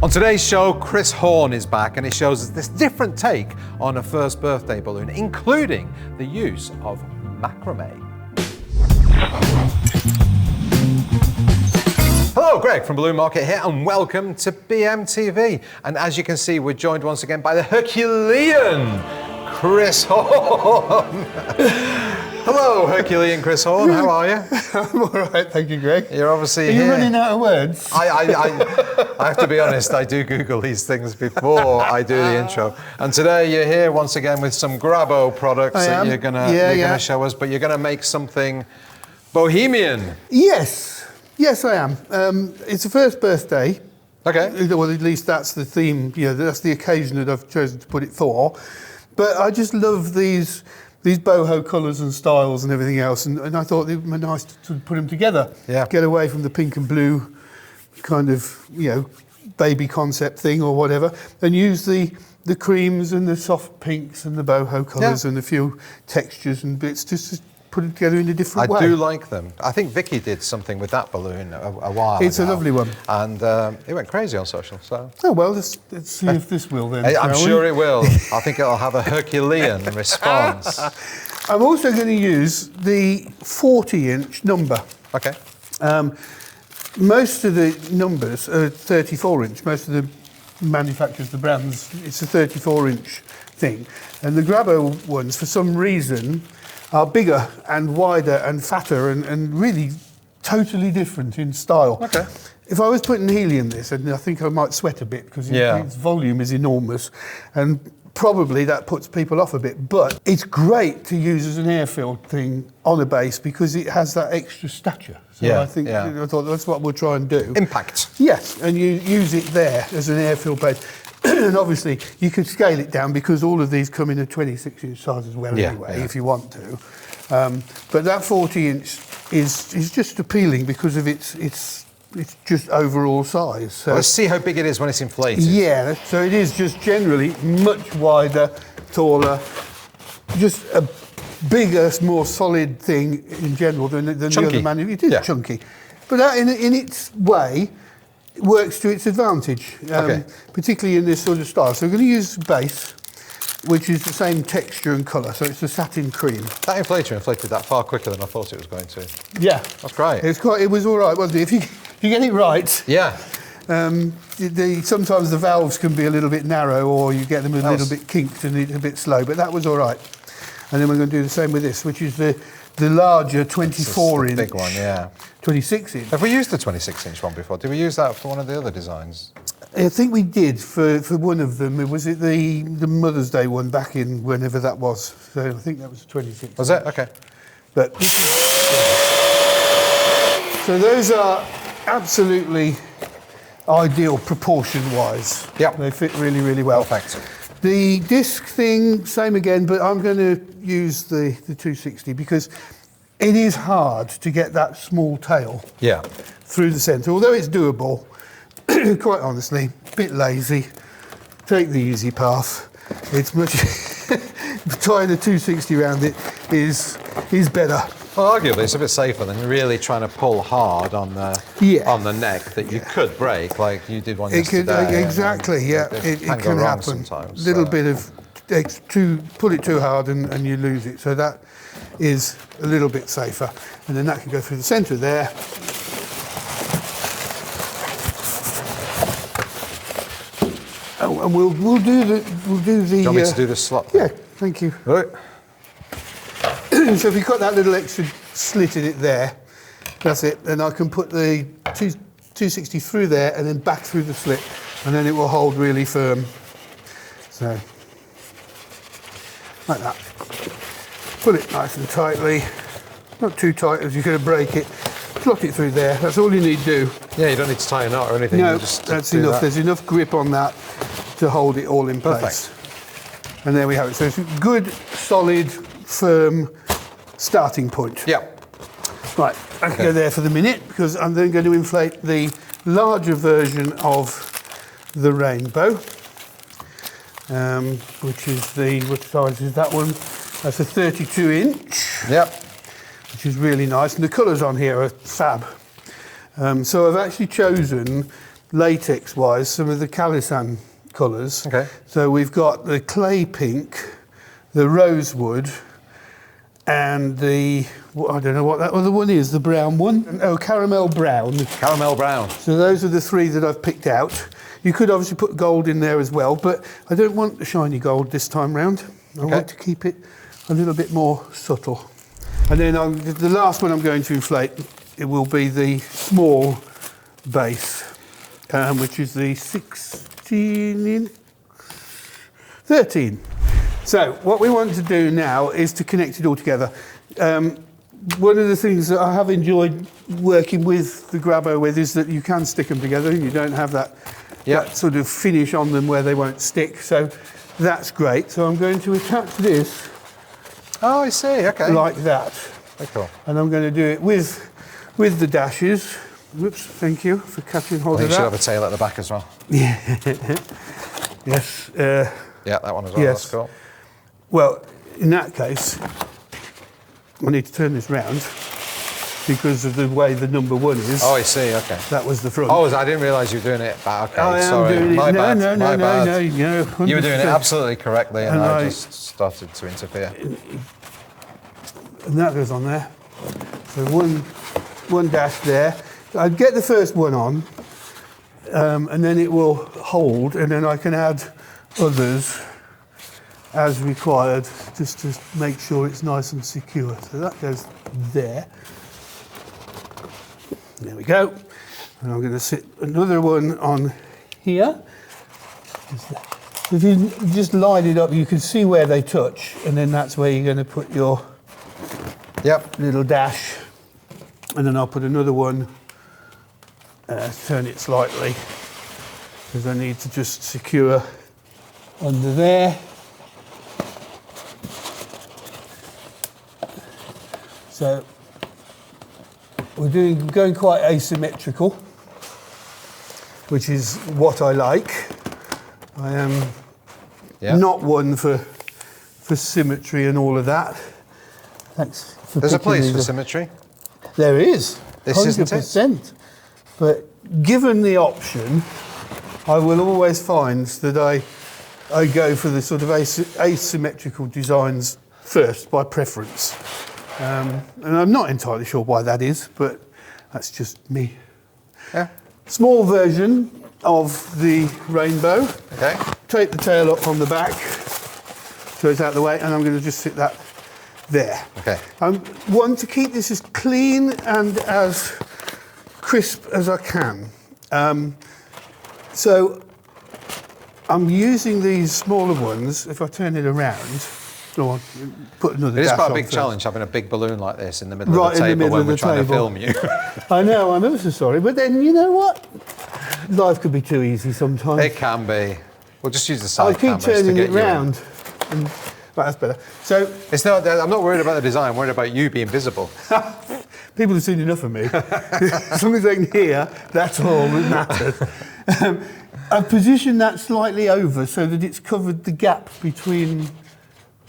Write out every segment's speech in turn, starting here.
On today's show, Chris Horne is back and he shows us this different take on a first birthday balloon, including the use of macrame. Hello, Greg from Balloon Market here and welcome to BMTV. And as you can see, we're joined once again by the Herculean Chris Horne. Hello, Herculean Chris Horne, how are you? I'm all right, thank you, Greg. You're obviously Are you here. running out of words? I have to be honest, I do Google these things before I do the intro. And today you're here once again with some Grabo products that you're gonna show us, but you're gonna make something bohemian. Yes, I am. It's the first birthday. Okay. Well, at least that's the theme, that's the occasion that I've chosen to put it for. But I just love these boho colours and styles and everything else, and I thought it would be nice to put them together. Yeah. Get away from the pink and blue kind of, baby concept thing or whatever, and use the creams and the soft pinks and the boho colours and a few textures and bits just to put it together in a different way. I do like them. I think Vicky did something with that balloon a while ago. It's a lovely one. And it went crazy on social, so... Oh, well, let's see if this will then. I'm sure it will. I think it'll have a Herculean response. I'm also going to use the 40-inch number. Okay. Most of the numbers are 34-inch. Most of the manufacturers, the brands, it's a 34-inch thing. And the Grabo ones, for some reason, are bigger and wider and fatter and really totally different in style. Okay. If I was putting helium in this, and I think I might sweat a bit because its volume is enormous, and probably that puts people off a bit, but it's great to use as an air-filled thing on a base because it has that extra stature. So I thought that's what we'll try and do. Impact. Yes, and you use it there as an air-filled base. And obviously you could scale it down because all of these come in a 26-inch size as well if you want to. But that 40-inch is just appealing because of its just overall size. So Let's see how big it is when it's inflated. yeah, so it is just generally much wider, taller, just a bigger, more solid thing in general than the other manufacturers. It is chunky. But that in its way, works to its advantage, particularly in this sort of style. So we're going to use base, which is the same texture and colour, so it's a satin cream. That inflator inflated that far quicker than I thought it was going to. Yeah. That's great. It was all right, wasn't it? If you get it right. Yeah. Sometimes the valves can be a little bit narrow or you get them a little bit kinked and it's a bit slow, but that was all right. And then we're going to do the same with this, which is the larger 24-inch. Big one, yeah. 26-inch. Have we used the 26-inch one before? Did we use that for one of the other designs? I think we did for one of them. Was it the Mother's Day one back in whenever that was? So I think that was 26. Was it? Okay. But so those are absolutely ideal proportion-wise. Yeah. They fit really, really well. Perfect. The disc thing, same again, but I'm going to use the 260 because it is hard to get that small tail through the centre. Although it's doable, quite honestly, a bit lazy. Take the easy path. It's much tying the 260 around it is better. Well, arguably, it's a bit safer than really trying to pull hard on the neck that you could break, like you did one yesterday. Exactly, it can happen. Sometimes. Little bit of pull it too hard and you lose it. So that is a little bit safer, and then that can go through the centre there. Oh, and we'll do the. Do you want me to do the slot? Yeah, thank you. Right. So if you've got that little extra slit in it there, that's it. Then I can put the 260 through there and then back through the slit, and then it will hold really firm. So, like that. Pull it nice and tightly. Not too tight as you're going to break it. Slot it through there. That's all you need to do. Yeah, you don't need to tie a knot or anything. No, that's enough. There's enough grip on that to hold it all in place. Perfect. And there we have it. So it's a good, solid, firm starting point. Yeah. Right, I can go there for the minute because I'm then going to inflate the larger version of the rainbow, which is what size is that one? That's a 32-inch. Yep. Which is really nice, and the colours on here are fab. So I've actually chosen latex-wise, some of the Calisan colours. Okay. So we've got the clay pink, the rosewood, and the, I don't know what that other one is, the brown one. Oh, caramel brown. Caramel brown. So those are the three that I've picked out. You could obviously put gold in there as well, but I don't want the shiny gold this time round. I want to keep it a little bit more subtle. And then the last one I'm going to inflate, it will be the small base, which is the 13. So what we want to do now is to connect it all together. One of the things that I have enjoyed working with the Grabo with is that you can stick them together and you don't have that sort of finish on them where they won't stick. So that's great. So I'm going to attach this. Oh, I see. Okay. Like that. Very cool. And I'm going to do it with the dashes. Whoops, thank you for catching hold of that. You should have a tail at the back as well. Yeah. Yes. Yeah, that one as well. Yes. That's cool. Well, in that case, I need to turn this round because of the way the number 1 is. Oh, I see. Okay. That was the front. Oh, I didn't realise you were doing it. Okay, I sorry. am doing My it. bad. No, My bad. You were doing it absolutely correctly, and I just started to interfere. And that goes on there. So one dash there. I'd get the first one on, and then it will hold, and then I can add others as required, just to make sure it's nice and secure. So that goes there. There we go. And I'm going to sit another one on here. If you just line it up, you can see where they touch, and then that's where you're going to put your little dash. And then I'll put another one, turn it slightly, because I need to just secure under there. So we're going quite asymmetrical, which is what I like. I am not one for symmetry and all of that. Thanks for There's a place these for up. Symmetry. There is. This 100%. isn't it? But given the option, I will always find that I go for the sort of asymmetrical designs first by preference. And I'm not entirely sure why that is, but that's just me. Yeah. Small version of the rainbow. Okay. Take the tail up from the back, so it's out of the way, and I'm going to just sit that there. Okay. I want to keep this as clean and as crisp as I can. So I'm using these smaller ones. If I turn it around, or put another. It is dash quite a on big first. challenge having a big balloon like this in the middle Right of the in the table middle when of we're the trying to table. film you. I know, I'm ever so sorry, but then you know what? Life could be too easy sometimes. It can be. We'll just use the side I keep cameras to turning get it you in. round. And, right, that's better. So It's not. I'm not worried about the design. I'm worried about you being visible. people have seen enough of me. As long as they can hear, that's all that matters. I've positioned that slightly over so that it's covered the gap between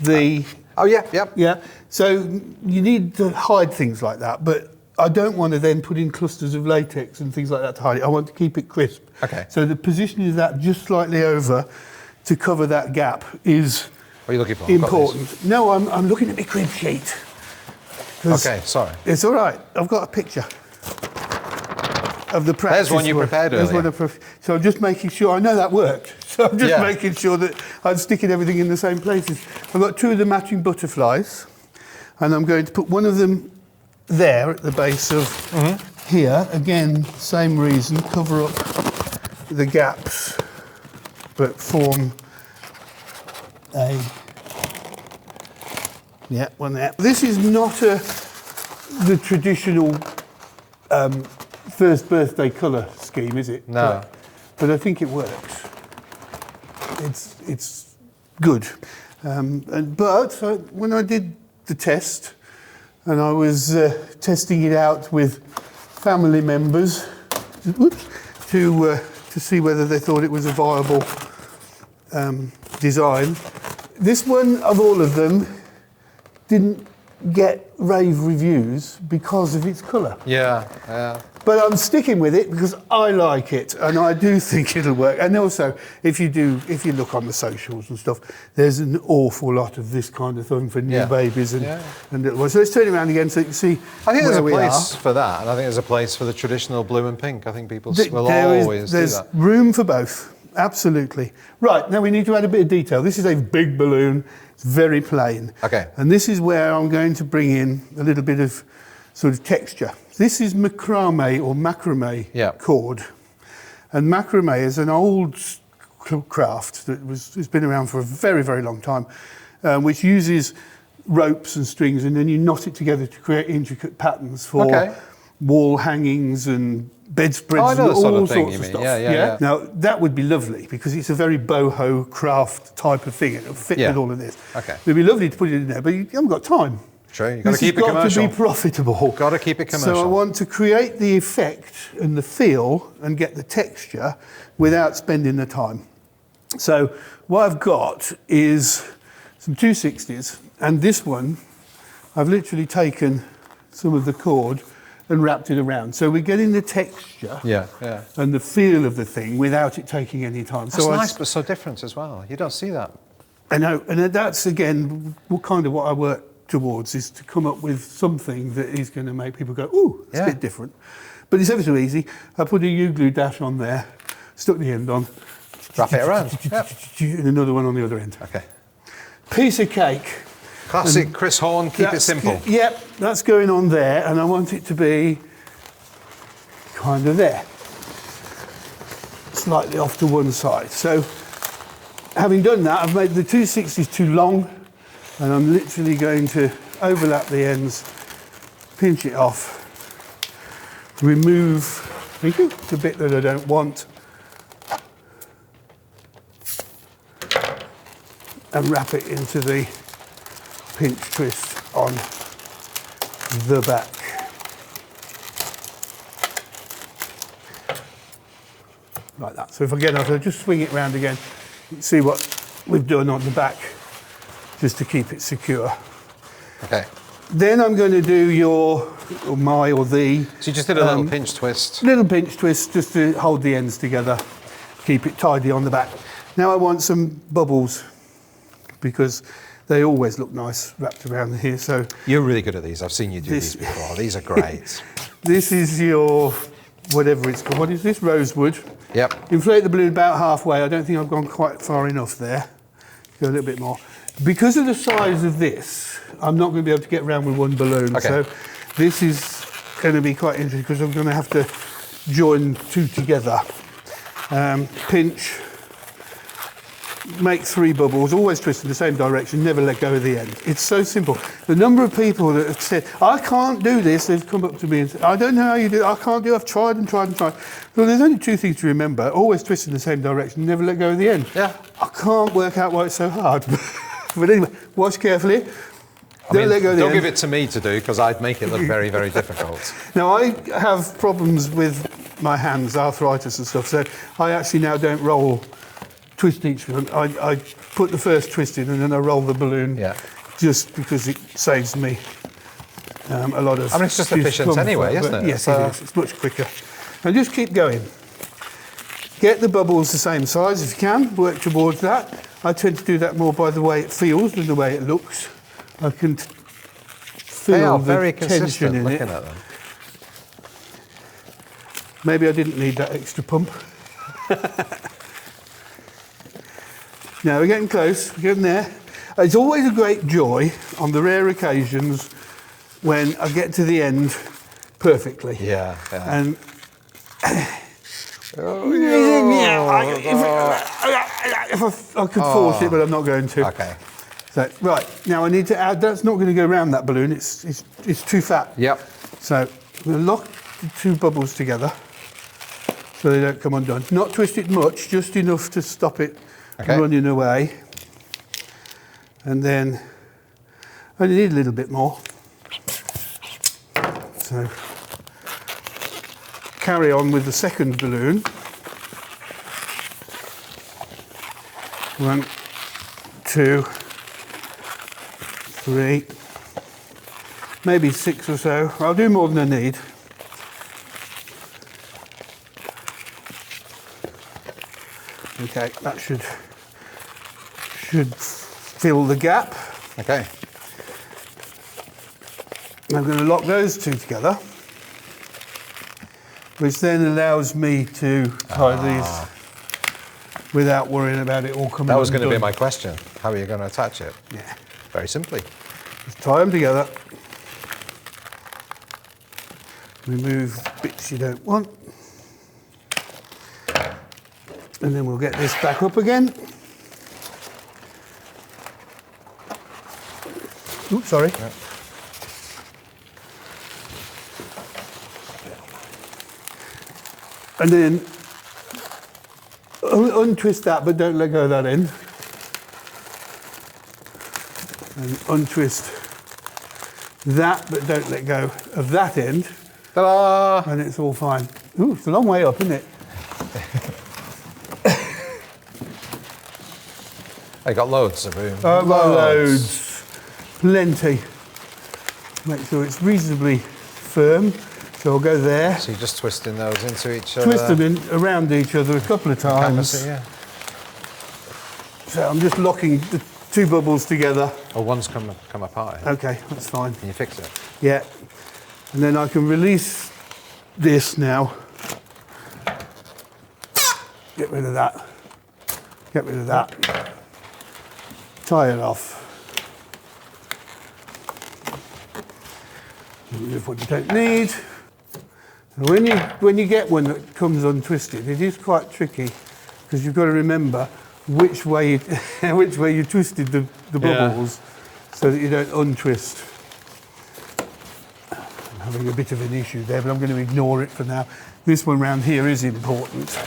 the... Oh yeah, yep. Yeah, so you need to hide things like that, but I don't want to then put in clusters of latex and things like that to hide it. I want to keep it crisp. Okay. So the positioning of that just slightly over to cover that gap is What are you looking for? I've got important. No, I'm looking at my crib sheet. Okay, sorry. It's all right. I've got a picture of the practice. There's one you prepared earlier. So I'm just making sure, I know that worked. So I'm just Yeah. making sure that I'm sticking everything in the same places. I've got 2 of the matching butterflies, and I'm going to put one of them there at the base of here. Again, same reason, cover up the gaps, but form a... Yeah, one there. This is not the traditional first birthday colour scheme, is it? No. But I think it works. It's good. But when I did the test, and I was testing it out with family members, to see whether they thought it was a viable design. This one of all of them didn't get rave reviews because of its colour. Yeah, yeah. But I'm sticking with it because I like it, and I do think it'll work. And also, if you look on the socials and stuff, there's an awful lot of this kind of thing for new babies and little ones. So let's turn it around again so you can see. I think there's a place for that, and I think there's a place for the traditional blue and pink. I think people will always do that. There's room for both, absolutely. Right, now we need to add a bit of detail. This is a big balloon. It's very plain. Okay. And this is where I'm going to bring in a little bit of sort of texture. This is macrame or macrame cord. And macrame is an old craft that has been around for a very, very long time, which uses ropes and strings, and then you knot it together to create intricate patterns for wall hangings and bedspreads and all sorts of stuff. Yeah. Now, that would be lovely because it's a very boho craft type of thing. It'll fit with all of this. Okay. It'd be lovely to put it in there, but you haven't got time. True, you've got to keep it commercial. It's got to be profitable. Got to keep it commercial. So I want to create the effect and the feel and get the texture without spending the time. So what I've got is some 260s, and this one, I've literally taken some of the cord and wrapped it around. So we're getting the texture and the feel of the thing without it taking any time. That's nice, but so different as well. You don't see that. I know, and that's, again, what I work towards, is to come up with something that is going to make people go, ooh, it's a bit different. But it's ever so easy. I put a U-glue dash on there, stuck the end on. Wrap it around. And another one on the other end. Okay. Piece of cake. Classic Chris Horne, keep it simple. Yep, that's going on there, and I want it to be kind of there. Slightly off to one side. So, having done that, I've made the 260s too long, and I'm literally going to overlap the ends, pinch it off, remove the bit that I don't want, and wrap it into the pinch twist on the back. Like that. So if I'll just swing it round again, you can see what we've done on the back, just to keep it secure. Okay. Then I'm going to do your, or my, or the... So you just did a little pinch twist. Little pinch twist, just to hold the ends together, keep it tidy on the back. Now I want some bubbles, because they always look nice wrapped around here. So you're really good at these. I've seen you do these before. These are great. This is your, whatever it's called. What is this? Rosewood. Yep. Inflate the balloon about halfway. I don't think I've gone quite far enough there. Go a little bit more. Because of the size of this, I'm not going to be able to get around with one balloon. Okay. So this is going to be quite interesting because I'm going to have to join two together. Pinch. Make 3 bubbles, always twist in the same direction, never let go of the end. It's so simple. The number of people that have said, I can't do this, they've come up to me and said, I don't know how you do it, I can't do it, I've tried and tried and tried. Well, there's only 2 things to remember, always twist in the same direction, never let go of the end. Yeah. I can't work out why it's so hard. But anyway, watch carefully. Let go of the don't end. give it to me to do, because I'd make it look very, very difficult. Now, I have problems with my hands, arthritis and stuff, so I actually now don't roll twist each one. I put the first twist in and then I roll the balloon, just because it saves me a lot of... I mean, it's just efficient anyway, isn't it? Yes, it is. It's much quicker. And just keep going. Get the bubbles the same size if you can. Work towards that. I tend to do that more by the way it feels than the way it looks. I can feel the tension in it. At them. Maybe I didn't need that extra pump. Now we're getting close, we're getting there. It's always a great joy on the rare occasions when I get to the end perfectly. Yeah. And if I could force it, but I'm not going to. Okay. So, right, now I need to add, that's not going to go around that balloon, it's too fat. Yep. So I'm going to lock the 2 bubbles together so they don't come undone. Not twist it much, just enough to stop it running away. And then I only need a little bit more. So carry on with the second balloon. 1, 2, 3, maybe 6 or so. I'll do more than I need. Okay, that should fill the gap. Okay. I'm going to lock those two together, which then allows me to tie these without worrying about it all coming. That was going to be undone. my question. How are you going to attach it? Yeah. Very simply. Just tie them together. Remove bits you don't want. And then we'll get this back up again. Oops, sorry. Yep. And then untwist that, but don't let go of that end. And untwist that, but don't let go of that end. Ta-da! And it's all fine. Ooh, it's a long way up, isn't it? I got loads of room. Loads. Plenty. Make sure it's reasonably firm. So I'll go there. So you're just twisting those into each other. Twist them in around each other a couple of times. Yeah. So I'm just locking the two bubbles together. Oh, one's come apart. Okay, that's fine. Can you fix it? Yeah. And then I can release this now. Get rid of that. Get rid of that. Tie it off. Remove what you don't need. When you get one that comes untwisted, it is quite tricky because you've got to remember which way you twisted the bubbles so that you don't untwist. I'm having a bit of an issue there, but I'm going to ignore it for now. This one round here is important.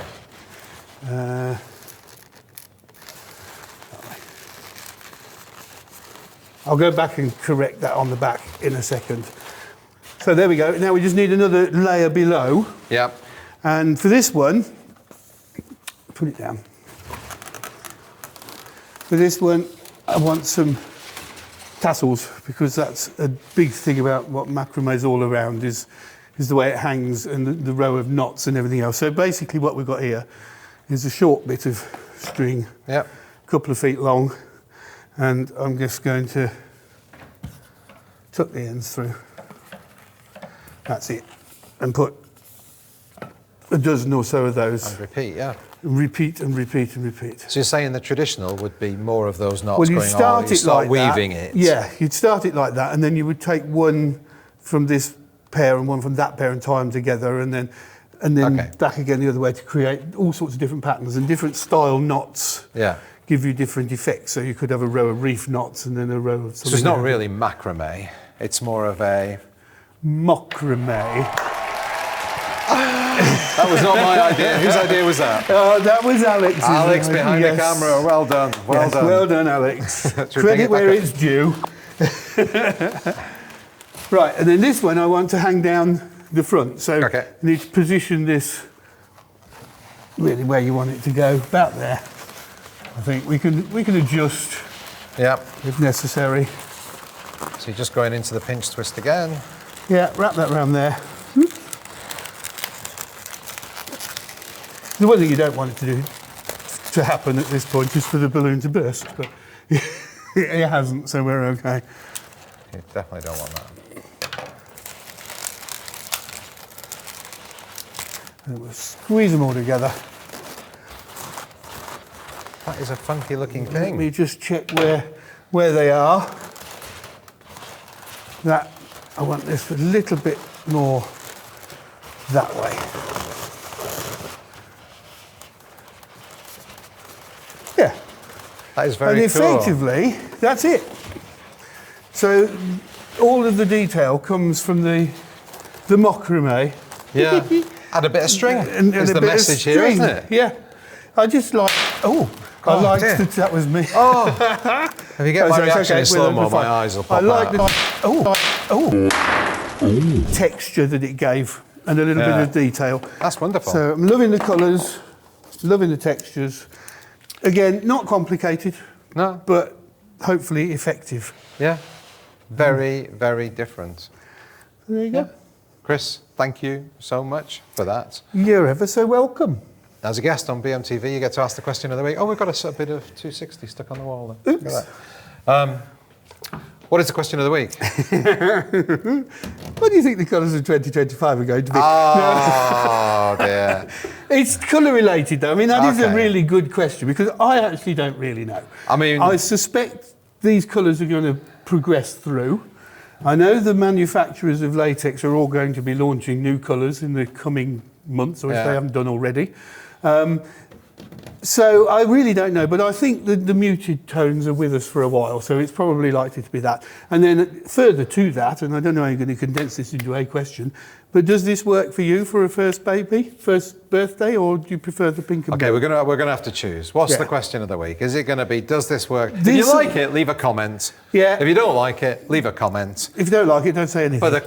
I'll go back and correct that on the back in a second. So there we go. Now we just need another layer below. Yep. And for this one, put it down. For this one, I want some tassels because that's a big thing about what macrame is all around is the way it hangs and the row of knots and everything else. So basically what we've got here is a short bit of string, Yep. a couple of feet long, and I'm just going to tuck the ends through. That's it. And put a dozen or so of those. And repeat, yeah. Repeat and repeat and repeat. So you're saying the traditional would be more of those knots Well, you going start on, it like weaving that. it. Yeah, you'd start it like that, and then you would take one from this pair and one from that pair and tie them together, and then Okay. back again the other way to create all sorts of different patterns and different style knots. Yeah. Give you different effects. So you could have a row of reef knots and then a row of. So it's not really macrame. It's more of a macrame. That was not my idea. Whose idea was that? That was Alex's. Alex behind the camera. Well done. Well done. Well done, Alex. Should we bring Credit it where back up? it's due. Right, and then this one I want to hang down the front. So Okay. you need to position this really where you want it to go, about there. I think we can adjust Yep. if necessary. So you're just going into the pinch twist again. Yeah, wrap that around there. The one thing you don't want it to happen at this point is for the balloon to burst, but it hasn't, so we're okay. You definitely don't want that. And we'll squeeze them all together. That is a funky looking Let thing. me just check where they are. That, I want this a little bit more that way. Yeah. That is very And cool. effectively, that's it. So all of the detail comes from the macrame. Yeah. Add a bit of string And is a the bit of message here, string. isn't it? Yeah. I just like, I Oh, liked dear. that was me. Oh, if you get my So it's reaction okay, in slow-mo, we're my fine. eyes will I pop like out. the texture that it gave and a little bit Yeah. of detail. That's wonderful. So I'm loving the colours, loving the textures. Again, not complicated, No. but hopefully effective. Yeah. Very, very different. There you go. Chris, thank you so much for that. You're ever so welcome. As a guest on BMTV, you get to ask the question of the week. Oh, we've got a bit of 260 stuck on the wall there. Oops. Look at that. What is the question of the week? What do you think the colours of 2025 are going to be? Oh, dear. It's colour related though. I mean, that is a really good question because I actually don't really know. I mean, I suspect these colours are going to progress through. I know the manufacturers of latex are all going to be launching new colours in the coming months, or if they haven't done already. So I really don't know, but I think the muted tones are with us for a while, so it's probably likely to be that. And then further to that, and I don't know how you're going to condense this into a question, but does this work for you for a first birthday, or do you prefer the pink and blue? Okay, we're gonna have to choose. What's the question of the week? Is it going to be, does this work? If you like it, leave a comment. Yeah. If you don't like it, leave a comment. If you don't like it, don't say anything. But the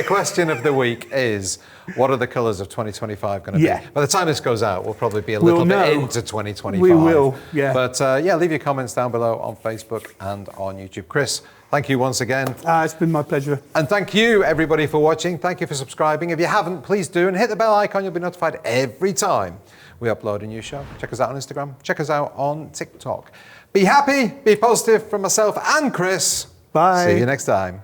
question of the week is, what are the colours of 2025 going to be? By the time this goes out, we'll probably be a little bit into 2025. We will, yeah. But leave your comments down below on Facebook and on YouTube. Chris, thank you once again. It's been my pleasure. And thank you, everybody, for watching. Thank you for subscribing. If you haven't, please do. And hit the bell icon. You'll be notified every time we upload a new show. Check us out on Instagram. Check us out on TikTok. Be happy, be positive from myself and Chris. Bye. See you next time.